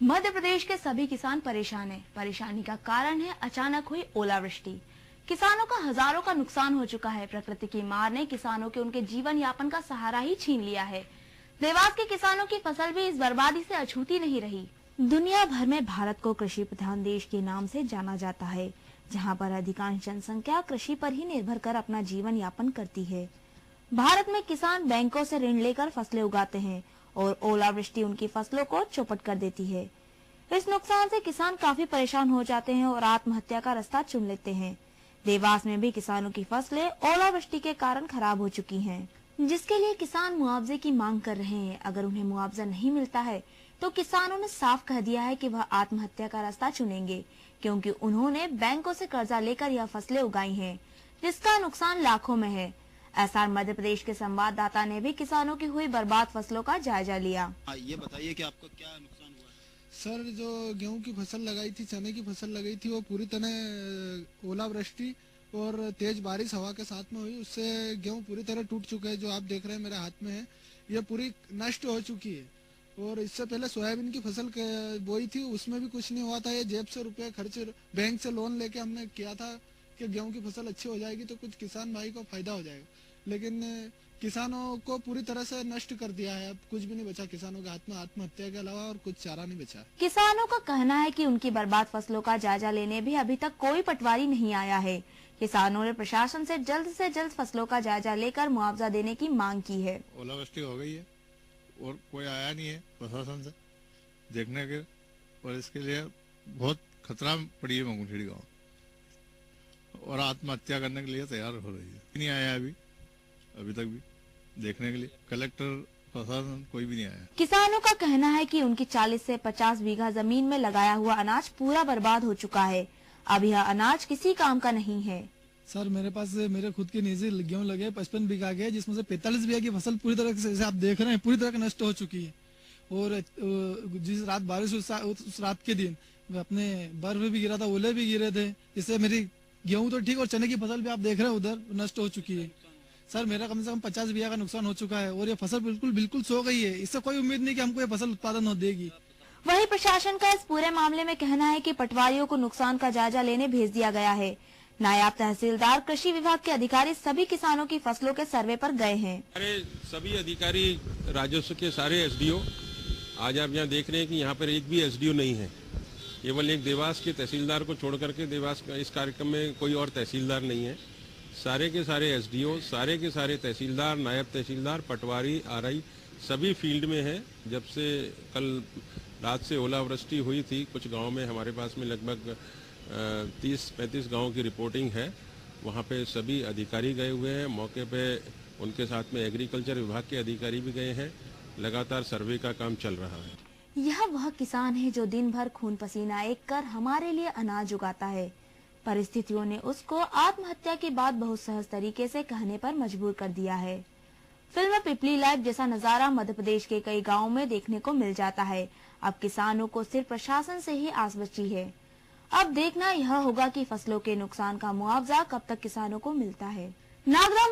मध्य प्रदेश के सभी किसान परेशान हैं। परेशानी का कारण है अचानक हुई ओलावृष्टि। किसानों का हजारों का नुकसान हो चुका है। प्रकृति की मार ने किसानों के उनके जीवन यापन का सहारा ही छीन लिया है। देवास के किसानों की फसल भी इस बर्बादी से अछूती नहीं रही। दुनिया भर में भारत को कृषि प्रधान देश के नाम से जाना जाता है, जहां पर अधिकांश जनसंख्या कृषि पर ही निर्भर कर अपना जीवन यापन करती है। भारत में किसान बैंकों से ऋण लेकर फसलें उगाते हैं और ओलावृष्टि उनकी फसलों को चौपट कर देती है। इस नुकसान से किसान काफी परेशान हो जाते हैं और आत्महत्या का रास्ता चुन लेते हैं। देवास में भी किसानों की फसलें ओलावृष्टि के कारण खराब हो चुकी हैं, जिसके लिए किसान मुआवजे की मांग कर रहे हैं। अगर उन्हें मुआवजा नहीं मिलता है तो किसानों ने साफ कह दिया है कि वह आत्महत्या का रास्ता चुनेंगे, क्योंकि उन्होंने बैंकों से कर्जा लेकर यह फसलें उगाई हैं, जिसका नुकसान लाखों में है। एसआर मध्य प्रदेश के संवाददाता ने भी किसानों की हुई बर्बाद फसलों का जायजा लिया। ये बताइए कि आपका क्या नुकसान हुआ है? सर, जो गेहूं की फसल लगाई थी, चने की फसल लगाई थी, वो पूरी तरह ओलावृष्टि और तेज बारिश हवा के साथ में हुई। उससे गेहूं पूरी तरह टूट चुका है। जो आप देख रहे हैं मेरे हाथ में है, ये पूरी नष्ट हो चुकी है। और इससे पहले सोयाबीन की फसल बोई थी, उसमें भी कुछ नहीं हुआ था। ये जेब से रुपए खर्च बैंक से लोन लेके हमने किया था कि गेहूं की फसल अच्छी हो जाएगी तो कुछ किसान भाई को फायदा हो जाएगा, लेकिन किसानों को पूरी तरह से नष्ट कर दिया है। अब कुछ भी नहीं बचा किसानों के हाथ में, आत्महत्या के अलावा और कुछ चारा नहीं बचा। किसानों का कहना है कि उनकी बर्बाद फसलों का जायजा लेने भी अभी तक कोई पटवारी नहीं आया है। किसानों ने प्रशासन से जल्द फसलों का जायजा लेकर मुआवजा देने की मांग की है। ओलावृष्टि हो गई है और कोई आया नहीं है प्रशासन से देखने के, और इसके लिए बहुत खतरा पड़ी है मंगूठेड़ी गाँव, और आत्महत्या करने के लिए तैयार हो रही है। नहीं आया अभी तक भी देखने के लिए। कलेक्टर प्रशासन कोई भी नहीं आया। किसानों का कहना है कि उनकी 40 से 50 बीघा जमीन में लगाया हुआ अनाज पूरा बर्बाद हो चुका है। अब यह अनाज किसी काम का नहीं है। सर, मेरे पास मेरे खुद के निजी गेहूं लगे 55 बीघा के, जिसमें से 45 बीघा की फसल पूरी तरह से, जैसे आप देख रहे हैं, पूरी तरह नष्ट हो चुकी है। और जिस रात बारिश उस रात के दिन अपने बर्फ भी गिरा था, ओले भी गिरे थे, इससे मेरी गेहूं तो ठीक और चने की फसल भी आप देख रहे हैं उधर नष्ट हो चुकी है। सर, मेरा कम से कम 50 बीघा का नुकसान हो चुका है और ये फसल बिल्कुल सो गई है। इससे कोई उम्मीद नहीं कि हमको ये फसल उत्पादन हो देगी। वही प्रशासन का इस पूरे मामले में कहना है कि पटवारियों को नुकसान का जायजा लेने भेज दिया गया है। नायब तहसीलदार, कृषि विभाग के अधिकारी सभी किसानों की फसलों के सर्वे पर गए हैं। अरे सभी अधिकारी, राजस्व के सारे एसडीओ, आज आप यहाँ देख रहे हैं कि यहाँ पर एक भी एसडीओ नहीं है। केवल एक देवास के तहसीलदार को छोड़ करके देवास का इस कार्यक्रम में कोई और तहसीलदार नहीं है। सारे के सारे एसडीओ, सारे के सारे तहसीलदार, नायब तहसीलदार, पटवारी, आरआई सभी फील्ड में हैं। जब से कल रात से ओलावृष्टि हुई थी, कुछ गांव में हमारे पास में लगभग 30-35 गांवों की रिपोर्टिंग है। वहां पे सभी अधिकारी गए हुए हैं मौके पे। उनके साथ में एग्रीकल्चर विभाग के अधिकारी भी गए हैं। लगातार सर्वे का काम चल रहा है। यह वह किसान है जो दिन भर खून पसीना एक कर हमारे लिए अनाज उगाता है। परिस्थितियों ने उसको आत्महत्या की बात बहुत सहज तरीके से कहने पर मजबूर कर दिया है। फिल्म पिपली लाइव जैसा नजारा मध्य प्रदेश के कई गांवों में देखने को मिल जाता है। अब किसानों को सिर्फ प्रशासन से ही आस बची है। अब देखना यह होगा कि फसलों के नुकसान का मुआवजा कब तक किसानों को मिलता है। नागराम